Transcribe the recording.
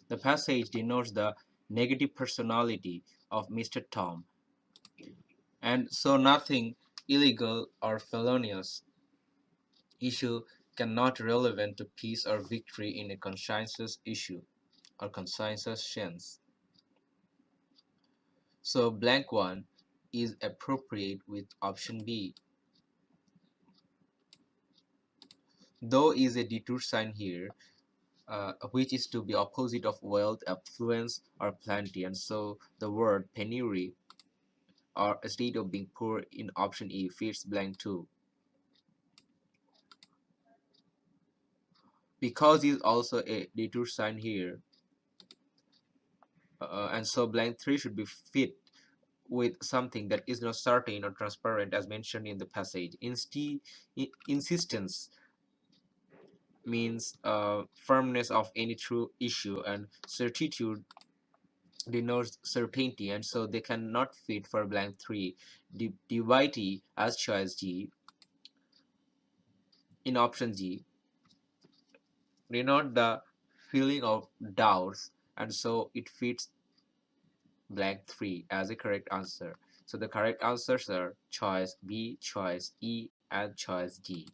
The passage denotes the negative personality of Mr. Tom, and so nothing illegal or felonious issue cannot relevant to peace or victory in a conscientious issue or conscientious sense. So blank one is appropriate with option B. Though is a detour sign here, which is to be opposite of wealth, affluence, or plenty, and so the word penury or a state of being poor in option E fits blank 2. Because is also a detour sign here, and so blank 3 should be fit with something that is not certain or transparent as mentioned in the passage. Insistence means firmness of any true issue, and certitude denotes certainty, and so they cannot fit for blank 3. Dubiety as choice G in option G denote the feeling of doubts, and so it fits blank 3 as a correct answer. So the correct answers are choice B, choice E, and choice D.